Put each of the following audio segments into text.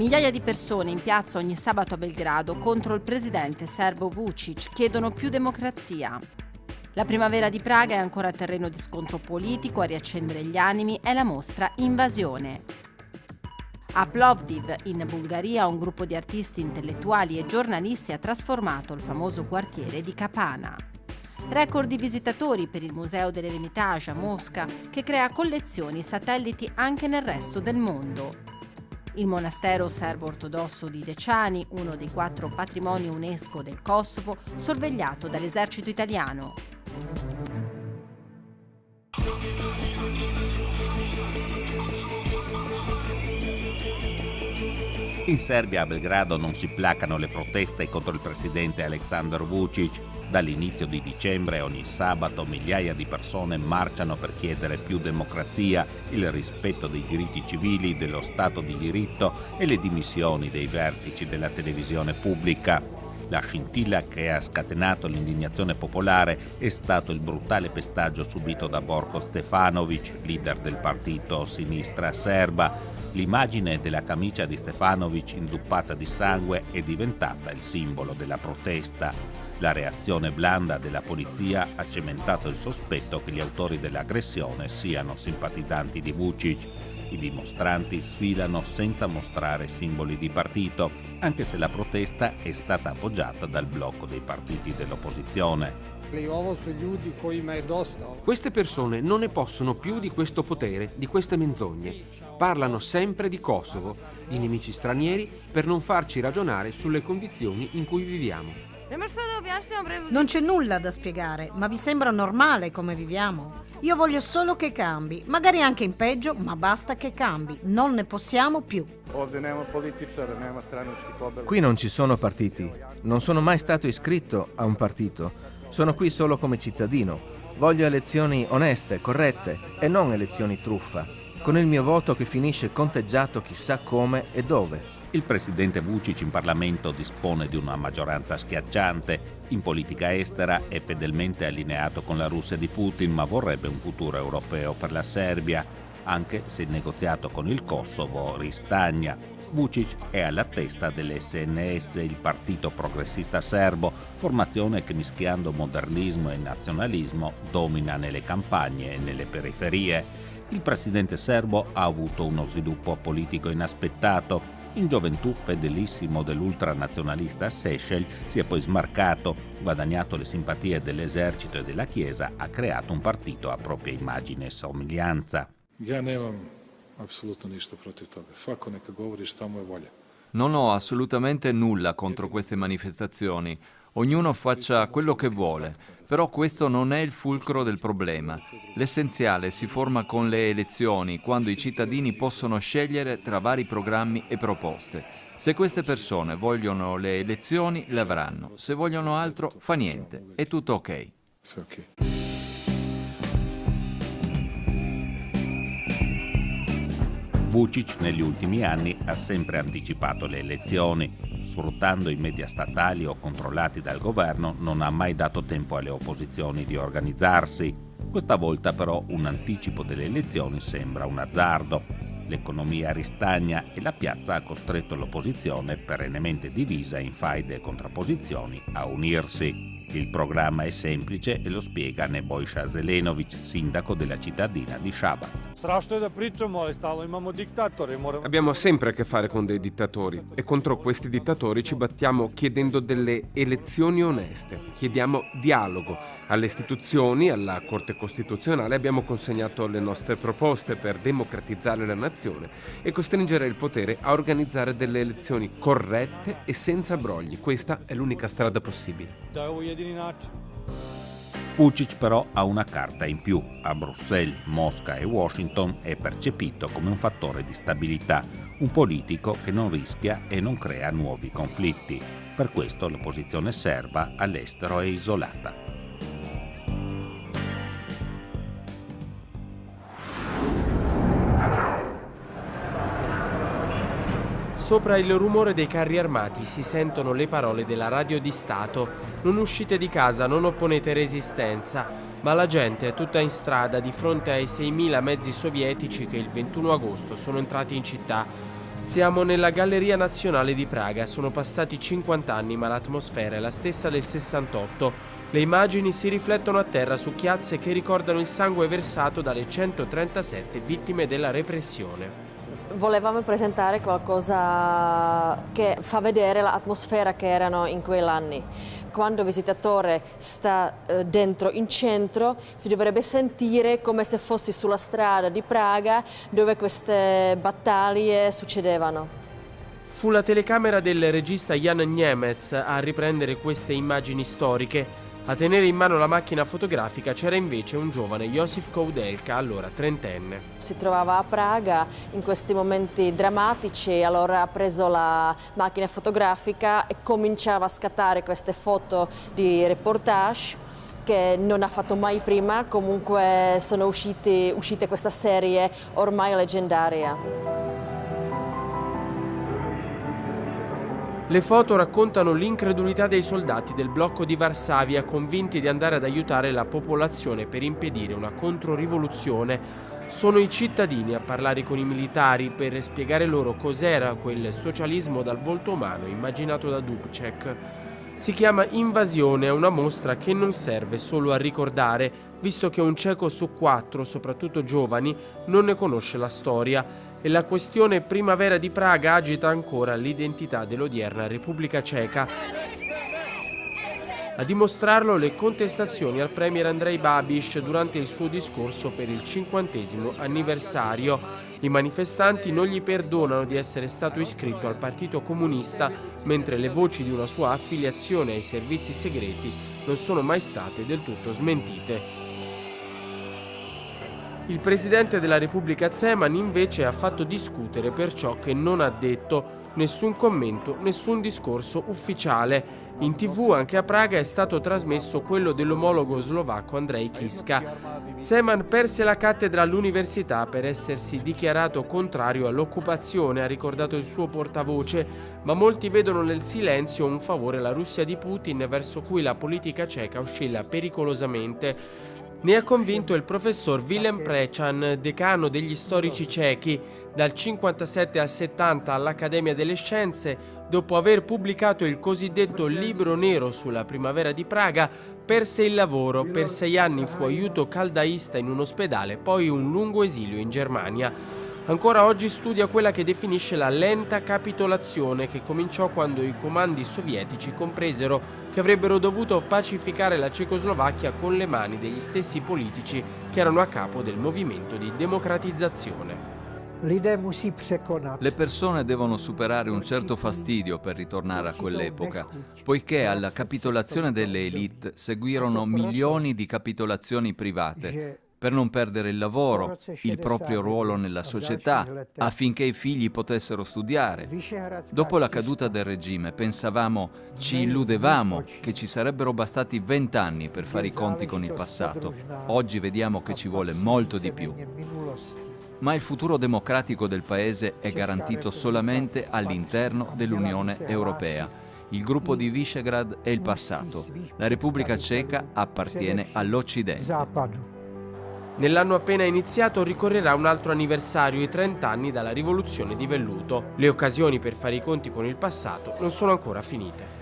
Migliaia di persone in piazza ogni sabato a Belgrado contro il presidente serbo Vučić chiedono più democrazia. La primavera di Praga è ancora terreno di scontro politico, a riaccendere gli animi è la mostra Invasione. A Plovdiv, in Bulgaria, un gruppo di artisti intellettuali e giornalisti ha trasformato il famoso quartiere di Kapana. Record di visitatori per il Museo dell'Eremitage a Mosca, che crea collezioni satelliti anche nel resto del mondo. Il monastero serbo-ortodosso di Dečani, uno dei 4 patrimoni UNESCO del Kosovo, sorvegliato dall'esercito italiano. In Serbia, a Belgrado, non si placano le proteste contro il presidente Aleksandar Vučić. Dall'inizio di dicembre, ogni sabato, migliaia di persone marciano per chiedere più democrazia, il rispetto dei diritti civili, dello Stato di diritto e le dimissioni dei vertici della televisione pubblica. La scintilla che ha scatenato l'indignazione popolare è stato il brutale pestaggio subito da Borko Stefanović, leader del partito Sinistra Serba. L'immagine della camicia di Stefanović inzuppata di sangue è diventata il simbolo della protesta. La reazione blanda della polizia ha cementato il sospetto che gli autori dell'aggressione siano simpatizzanti di Vučić. I dimostranti sfilano senza mostrare simboli di partito, anche se la protesta è stata appoggiata dal blocco dei partiti dell'opposizione. Queste persone non ne possono più di questo potere, di queste menzogne. Parlano sempre di Kosovo, di nemici stranieri, per non farci ragionare sulle condizioni in cui viviamo. Non c'è nulla da spiegare, ma vi sembra normale come viviamo? Io voglio solo che cambi, magari anche in peggio, ma basta che cambi. Non ne possiamo più. Qui non ci sono partiti. Non sono mai stato iscritto a un partito. Sono qui solo come cittadino. Voglio elezioni oneste, corrette e non elezioni truffa, con il mio voto che finisce conteggiato chissà come e dove. Il presidente Vučić in Parlamento dispone di una maggioranza schiacciante. In politica estera è fedelmente allineato con la Russia di Putin, ma vorrebbe un futuro europeo per la Serbia, anche se il negoziato con il Kosovo ristagna. Vučić è alla testa dell'SNS, il partito progressista serbo, formazione che mischiando modernismo e nazionalismo domina nelle campagne e nelle periferie. Il presidente serbo ha avuto uno sviluppo politico inaspettato. In gioventù, fedelissimo dell'ultranazionalista Šešelj, si è poi smarcato, guadagnato le simpatie dell'esercito e della Chiesa, ha creato un partito a propria immagine e somiglianza. Non ho assolutamente nulla contro queste manifestazioni. Ognuno faccia quello che vuole, però questo non è il fulcro del problema. L'essenziale si forma con le elezioni, quando i cittadini possono scegliere tra vari programmi e proposte. Se queste persone vogliono le elezioni, le avranno. Se vogliono altro, fa niente. È tutto ok. Vučić negli ultimi anni ha sempre anticipato le elezioni. Sfruttando i media statali o controllati dal governo, non ha mai dato tempo alle opposizioni di organizzarsi. Questa volta però un anticipo delle elezioni sembra un azzardo. L'economia ristagna e la piazza ha costretto l'opposizione, perennemente divisa in faide e contrapposizioni, a unirsi. Il programma è semplice e lo spiega Nebojša Zelenović, sindaco della cittadina di Šabac. Abbiamo sempre a che fare con dei dittatori e contro questi dittatori ci battiamo chiedendo delle elezioni oneste. Chiediamo dialogo. Alle istituzioni, alla Corte Costituzionale abbiamo consegnato le nostre proposte per democratizzare la nazione e costringere il potere a organizzare delle elezioni corrette e senza brogli. Questa è l'unica strada possibile. Vučić però ha una carta in più. A Bruxelles, Mosca e Washington è percepito come un fattore di stabilità, un politico che non rischia e non crea nuovi conflitti. Per questo l'opposizione serba all'estero è isolata. Sopra il rumore dei carri armati si sentono le parole della radio di Stato: non uscite di casa, non opponete resistenza. Ma la gente è tutta in strada di fronte ai 6.000 mezzi sovietici che il 21 agosto sono entrati in città. Siamo nella Galleria Nazionale di Praga, sono passati 50 anni ma l'atmosfera è la stessa del 68. Le immagini si riflettono a terra su chiazze che ricordano il sangue versato dalle 137 vittime della repressione. Volevamo presentare qualcosa che fa vedere l'atmosfera che erano in quegli anni. Quando il visitatore sta dentro in centro si dovrebbe sentire come se fossi sulla strada di Praga dove queste battaglie succedevano. Fu la telecamera del regista Jan Niemec a riprendere queste immagini storiche. A tenere in mano la macchina fotografica c'era invece un giovane Josif Koudelka, allora trentenne. Si trovava a Praga in questi momenti drammatici, allora ha preso la macchina fotografica e cominciava a scattare queste foto di reportage che non ha fatto mai prima, comunque sono uscite questa serie ormai leggendaria. Le foto raccontano l'incredulità dei soldati del blocco di Varsavia convinti di andare ad aiutare la popolazione per impedire una controrivoluzione. Sono i cittadini a parlare con i militari per spiegare loro cos'era quel socialismo dal volto umano immaginato da Dubček. Si chiama Invasione, è una mostra che non serve solo a ricordare, visto che un ceco su 4, soprattutto giovani, non ne conosce la storia. E la questione Primavera di Praga agita ancora l'identità dell'odierna Repubblica Ceca. A dimostrarlo le contestazioni al premier Andrej Babiš durante il suo discorso per il 50° anniversario. I manifestanti non gli perdonano di essere stato iscritto al Partito Comunista, mentre le voci di una sua affiliazione ai servizi segreti non sono mai state del tutto smentite. Il presidente della Repubblica Zeman invece ha fatto discutere per ciò che non ha detto, nessun commento, nessun discorso ufficiale. In TV anche a Praga è stato trasmesso quello dell'omologo slovacco Andrej Kiska. Zeman perse la cattedra all'università per essersi dichiarato contrario all'occupazione, ha ricordato il suo portavoce, ma molti vedono nel silenzio un favore alla Russia di Putin verso cui la politica ceca oscilla pericolosamente. Ne ha convinto il professor Willem Prečan, decano degli storici cechi. Dal 57 al 70 all'Accademia delle Scienze, dopo aver pubblicato il cosiddetto libro nero sulla Primavera di Praga, perse il lavoro. Per 6 anni fu aiuto caldaista in un ospedale, poi un lungo esilio in Germania. Ancora oggi studia quella che definisce la lenta capitolazione che cominciò quando i comandi sovietici compresero che avrebbero dovuto pacificare la Cecoslovacchia con le mani degli stessi politici che erano a capo del movimento di democratizzazione. Le persone devono superare un certo fastidio per ritornare a quell'epoca, poiché alla capitolazione delle élite seguirono milioni di capitolazioni private, per non perdere il lavoro, il proprio ruolo nella società, affinché i figli potessero studiare. Dopo la caduta del regime pensavamo, ci illudevamo che ci sarebbero bastati 20 anni per fare i conti con il passato. Oggi vediamo che ci vuole molto di più. Ma il futuro democratico del paese è garantito solamente all'interno dell'Unione Europea. Il gruppo di Visegrad è il passato. La Repubblica Ceca appartiene all'Occidente. Nell'anno appena iniziato ricorrerà un altro anniversario, i 30 anni dalla rivoluzione di velluto. Le occasioni per fare i conti con il passato non sono ancora finite.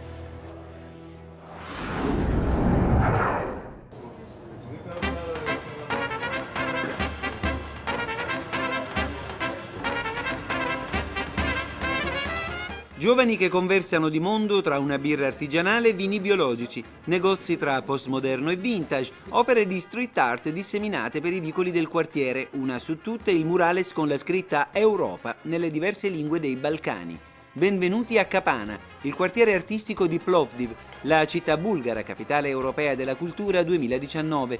Giovani che conversano di mondo tra una birra artigianale e vini biologici, negozi tra postmoderno e vintage, opere di street art disseminate per i vicoli del quartiere, una su tutte il murales con la scritta Europa nelle diverse lingue dei Balcani. Benvenuti a Kapana, il quartiere artistico di Plovdiv, la città bulgara, capitale europea della cultura 2019.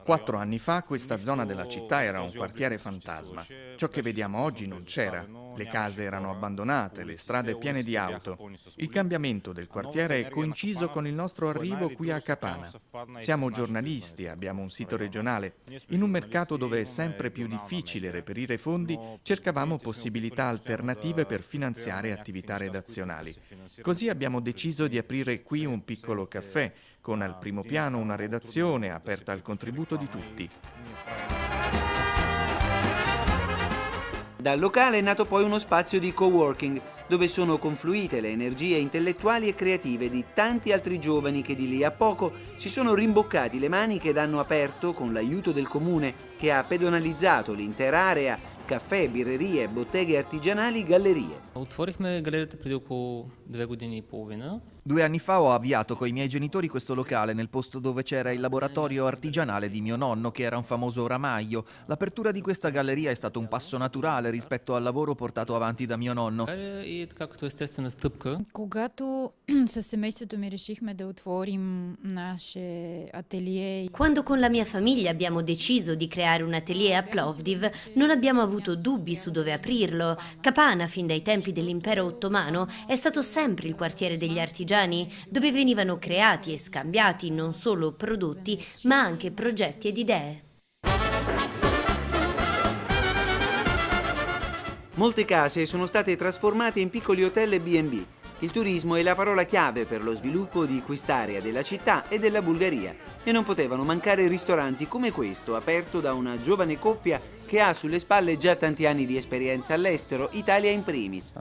4 anni fa questa zona della città era un quartiere fantasma. Ciò che vediamo oggi non c'era. Le case erano abbandonate, le strade piene di auto. Il cambiamento del quartiere è coinciso con il nostro arrivo qui a Kapana. Siamo giornalisti, abbiamo un sito regionale. In un mercato dove è sempre più difficile reperire fondi, cercavamo possibilità alternative per finanziare attività redazionali. Così abbiamo deciso di aprire qui un piccolo caffè, con al primo piano una redazione aperta al contributo di tutti. Dal locale è nato poi uno spazio di coworking, dove sono confluite le energie intellettuali e creative di tanti altri giovani che di lì a poco si sono rimboccati le maniche ed hanno aperto, con l'aiuto del comune che ha pedonalizzato l'intera area, caffè, birrerie, botteghe artigianali, gallerie. Отворихме галерията преди около 2 години и половина. 2 anni fa ho avviato coi miei genitori questo locale nel posto dove c'era il laboratorio artigianale di mio nonno, che era un famoso ramaio. L'apertura di questa galleria è stato un passo naturale rispetto al lavoro portato avanti da mio nonno. И така като естествена стъпка. Когато със семейството ми решихме да отворим наше ателие. Quando con la mia famiglia abbiamo deciso di creare un atelier a Plovdiv, non abbiamo avuto dubbi su dove aprirlo. Kapana, fin dai tempi dell'impero ottomano, è stato sempre il quartiere degli artigiani, dove venivano creati e scambiati non solo prodotti, ma anche progetti ed idee. Molte case sono state trasformate in piccoli hotel e B&B. Il turismo è la parola chiave per lo sviluppo di quest'area della città e della Bulgaria, e non potevano mancare ristoranti come questo, aperto da una giovane coppia che ha sulle spalle già tanti anni di esperienza all'estero, Italia in primis.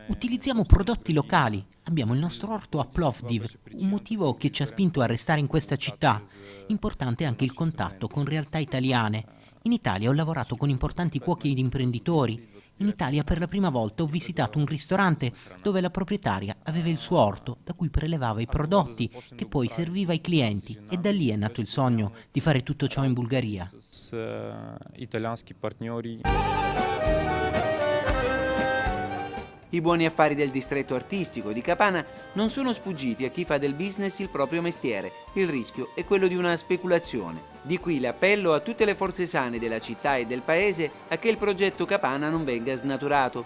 Utilizziamo prodotti locali, abbiamo il nostro orto a Plovdiv, un motivo che ci ha spinto a restare in questa città. Importante anche il contatto con realtà italiane. In Italia ho lavorato con importanti cuochi ed imprenditori. In Italia per la prima volta ho visitato un ristorante dove la proprietaria aveva il suo orto da cui prelevava i prodotti che poi serviva ai clienti, e da lì è nato il sogno di fare tutto ciò in Bulgaria. I buoni affari del distretto artistico di Kapana non sono sfuggiti a chi fa del business il proprio mestiere. Il rischio è quello di una speculazione. Di qui l'appello a tutte le forze sane della città e del paese a che il progetto Kapana non venga snaturato.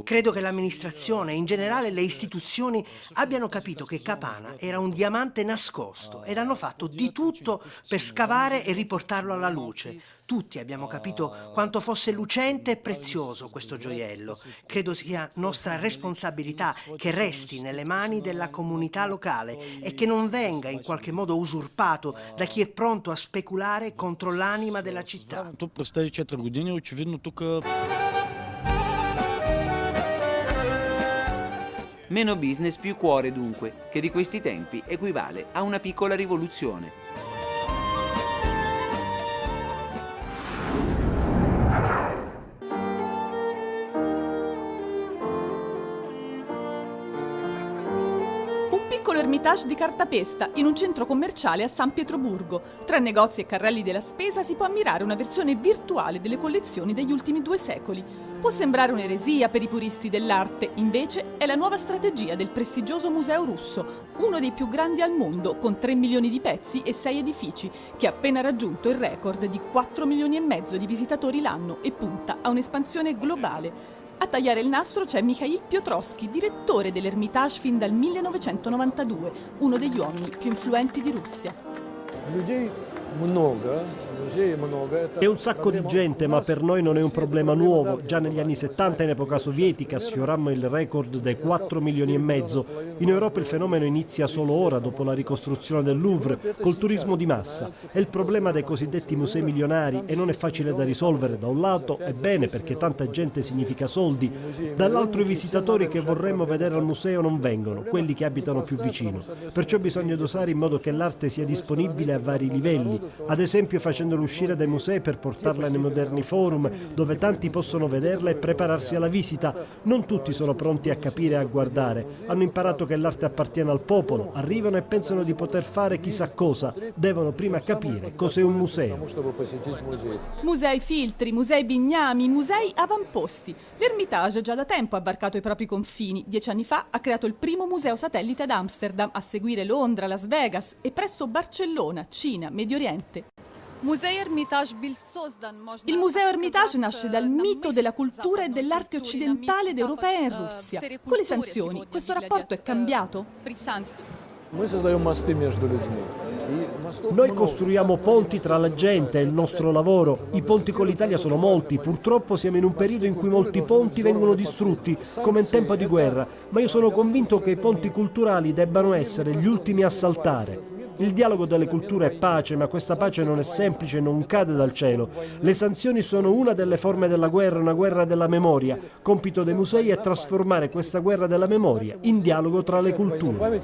Credo che l'amministrazione e in generale le istituzioni abbiano capito che Kapana era un diamante nascosto ed hanno fatto di tutto per scavare e riportarlo alla luce. Tutti abbiamo capito quanto fosse lucente e prezioso questo gioiello. Credo sia nostra responsabilità che resti nelle mani della comunità locale e che non venga in qualche modo usurpato da chi è pronto a speculare contro l'anima della città. Meno business, più cuore dunque, che di questi tempi equivale a una piccola rivoluzione. Ermitage di cartapesta in un centro commerciale a San Pietroburgo. Tra negozi e carrelli della spesa si può ammirare una versione virtuale delle collezioni degli ultimi 2 secoli. Può sembrare un'eresia per i puristi dell'arte, invece è la nuova strategia del prestigioso Museo Russo, uno dei più grandi al mondo, con 3 milioni di pezzi e 6 edifici, che ha appena raggiunto il record di 4 milioni e mezzo di visitatori l'anno e punta a un'espansione globale. A tagliare il nastro c'è Mikhail Piotrowski, direttore dell'Ermitage fin dal 1992, uno degli uomini più influenti di Russia. È un sacco di gente, ma per noi non è un problema nuovo. Già negli anni 70, in epoca sovietica, sfiorammo il record dei 4 milioni e mezzo. In Europa il fenomeno inizia solo ora, dopo la ricostruzione del Louvre, col turismo di massa. È il problema dei cosiddetti musei milionari e non è facile da risolvere. Da un lato è bene perché tanta gente significa soldi, dall'altro i visitatori che vorremmo vedere al museo non vengono, quelli che abitano più vicino. Perciò bisogna dosare in modo che l'arte sia disponibile a vari livelli, ad esempio facendolo uscire dai musei per portarla nei moderni forum dove tanti possono vederla e prepararsi alla visita. Non tutti sono pronti a capire e a guardare, hanno imparato che l'arte appartiene al popolo, arrivano e pensano di poter fare chissà cosa, devono prima capire cos'è un museo. Musei filtri, musei bignami, musei avamposti. L'Ermitage già da tempo ha varcato i propri confini. 10 anni fa ha creato il primo museo satellite ad Amsterdam, a seguire Londra, Las Vegas e presto Barcellona, Cina, Medio Oriente. Il Museo Ermitage nasce dal mito della cultura e dell'arte occidentale ed europea in Russia. Con le sanzioni, questo rapporto è cambiato? Noi costruiamo ponti tra la gente, è il nostro lavoro. I ponti con l'Italia sono molti, purtroppo siamo in un periodo in cui molti ponti vengono distrutti, come in tempo di guerra, ma io sono convinto che i ponti culturali debbano essere gli ultimi a saltare. Il dialogo delle culture è pace, ma questa pace non è semplice, non cade dal cielo. Le sanzioni sono una delle forme della guerra, una guerra della memoria. Compito dei musei è trasformare questa guerra della memoria in dialogo tra le culture.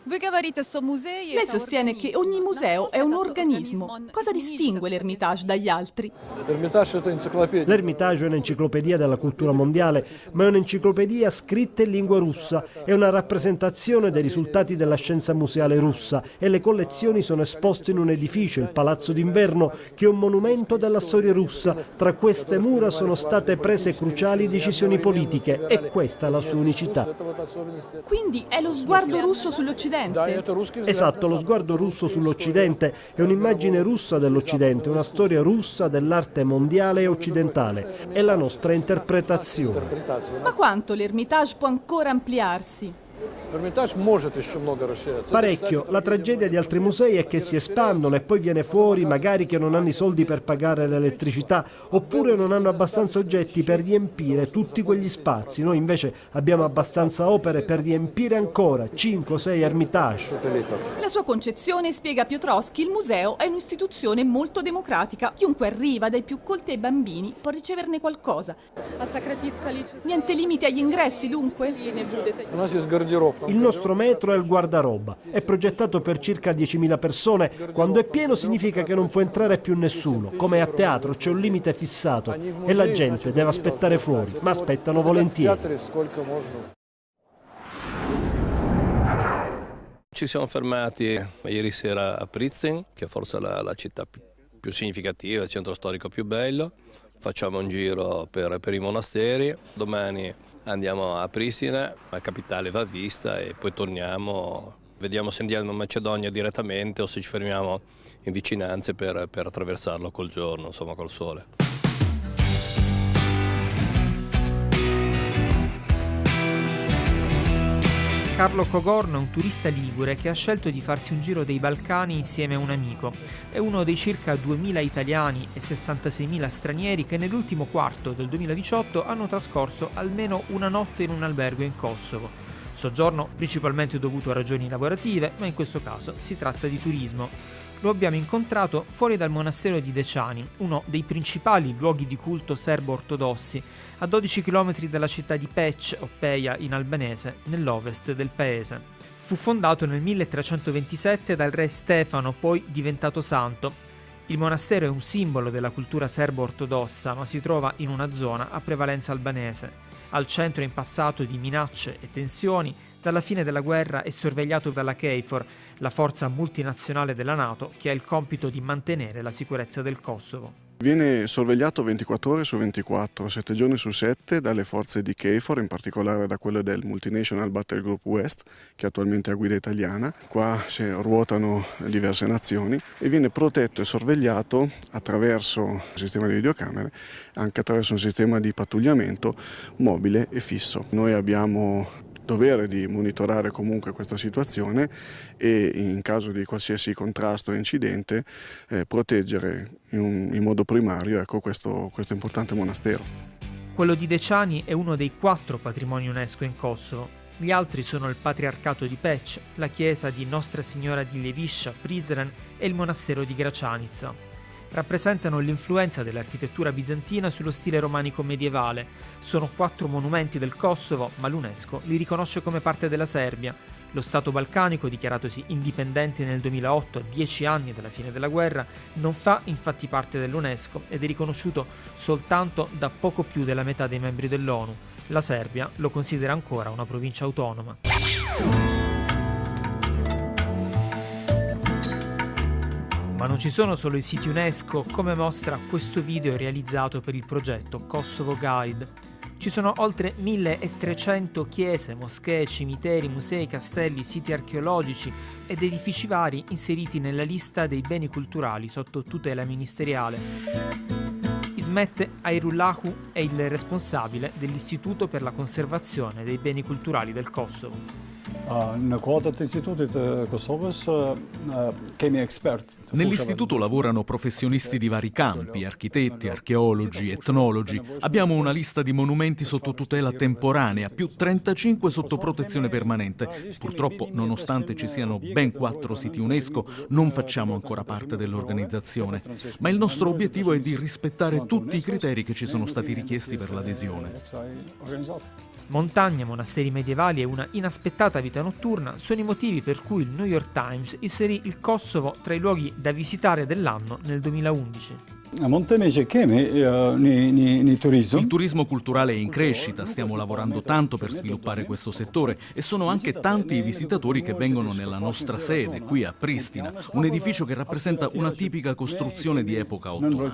Lei sostiene che ogni museo è un organismo. Cosa distingue l'Ermitage dagli altri? L'Ermitage è un'enciclopedia della cultura mondiale, ma è un'enciclopedia scritta in lingua russa. È una rappresentazione dei risultati della scienza museale russa e le collezioni sono esposte in un edificio, il Palazzo d'Inverno, che è un monumento della storia russa. Tra queste mura sono state prese cruciali decisioni politiche e questa è la sua unicità. Quindi è lo sguardo russo sull'Occidente? Esatto, lo sguardo russo sull'Occidente è un'immagine russa dell'Occidente, una storia russa dell'arte mondiale e occidentale. È la nostra interpretazione. Ma quanto l'Ermitage può ancora ampliarsi? Parecchio. La tragedia di altri musei è che si espandono e poi viene fuori magari che non hanno i soldi per pagare l'elettricità oppure non hanno abbastanza oggetti per riempire tutti quegli spazi. Noi invece abbiamo abbastanza opere per riempire ancora 5-6 Ermitage. La sua concezione, spiega Piotrowski, il museo è un'istituzione molto democratica. Chiunque arriva, dai più colti ai bambini, può riceverne qualcosa. Niente limiti agli ingressi, dunque? Il nostro metro è il guardaroba. È progettato per circa 10.000 persone. Quando è pieno significa che non può entrare più nessuno. Come a teatro c'è un limite fissato e la gente deve aspettare fuori, ma aspettano volentieri. Ci siamo fermati ieri sera a Prizren, che è forse la città più significativa, il centro storico più bello. Facciamo un giro per i monasteri. Domani andiamo a Pristina, la capitale va vista e poi torniamo, vediamo se andiamo in Macedonia direttamente o se ci fermiamo in vicinanze per attraversarlo col giorno, insomma col sole. Carlo Cogorno è un turista ligure che ha scelto di farsi un giro dei Balcani insieme a un amico. È uno dei circa 2.000 italiani e 66.000 stranieri che nell'ultimo quarto del 2018 hanno trascorso almeno una notte in un albergo in Kosovo. Soggiorno principalmente dovuto a ragioni lavorative, ma in questo caso si tratta di turismo. Lo abbiamo incontrato fuori dal monastero di Decani, uno dei principali luoghi di culto serbo-ortodossi, a 12 km dalla città di Peć, o Peja in albanese, nell'ovest del paese. Fu fondato nel 1327 dal re Stefano, poi diventato santo. Il monastero è un simbolo della cultura serbo-ortodossa, ma si trova in una zona a prevalenza albanese. Al centro in passato di minacce e tensioni, dalla fine della guerra è sorvegliato dalla KFOR, la forza multinazionale della NATO che ha il compito di mantenere la sicurezza del Kosovo. Viene sorvegliato 24 ore su 24, 7 giorni su 7 dalle forze di KFOR, in particolare da quelle del Multinational Battle Group West, che attualmente ha guida italiana. Qua si ruotano diverse nazioni e viene protetto e sorvegliato attraverso un sistema di videocamere, anche attraverso un sistema di pattugliamento mobile e fisso. Noi abbiamo dovere di monitorare comunque questa situazione e in caso di qualsiasi contrasto o incidente proteggere in modo primario questo importante monastero. Quello di Decani è uno dei 4 patrimoni UNESCO in Kosovo. Gli altri sono il Patriarcato di Peć, la chiesa di Nostra Signora di Ljeviša, Prizren e il monastero di Gračanica. Rappresentano l'influenza dell'architettura bizantina sullo stile romanico medievale. Sono 4 monumenti del Kosovo, ma l'UNESCO li riconosce come parte della Serbia. Lo Stato balcanico, dichiaratosi indipendente nel 2008, a 10 anni dalla fine della guerra, non fa infatti parte dell'UNESCO ed è riconosciuto soltanto da poco più della metà dei membri dell'ONU. La Serbia lo considera ancora una provincia autonoma. Ma non ci sono solo i siti UNESCO, come mostra questo video realizzato per il progetto Kosovo Guide. Ci sono oltre 1.300 chiese, moschee, cimiteri, musei, castelli, siti archeologici ed edifici vari inseriti nella lista dei beni culturali sotto tutela ministeriale. Ismet Ayrullahu è il responsabile dell'Istituto per la conservazione dei beni culturali del Kosovo. Në kuadër të Institutit të Kosovës kemi ekspert Nell'istituto lavorano professionisti di vari campi, architetti, archeologi, etnologi. Abbiamo una lista di monumenti sotto tutela temporanea, più 35 sotto protezione permanente. Purtroppo, nonostante ci siano ben 4 siti UNESCO, non facciamo ancora parte dell'organizzazione. Ma il nostro obiettivo è di rispettare tutti i criteri che ci sono stati richiesti per l'adesione. Montagna, monasteri medievali e una inaspettata vita notturna sono i motivi per cui il New York Times inserì il Kosovo tra i luoghi da visitare dell'anno nel 2011. Il turismo culturale è in crescita, stiamo lavorando tanto per sviluppare questo settore e sono anche tanti i visitatori che vengono nella nostra sede, qui a Pristina, un edificio che rappresenta una tipica costruzione di epoca ottomana.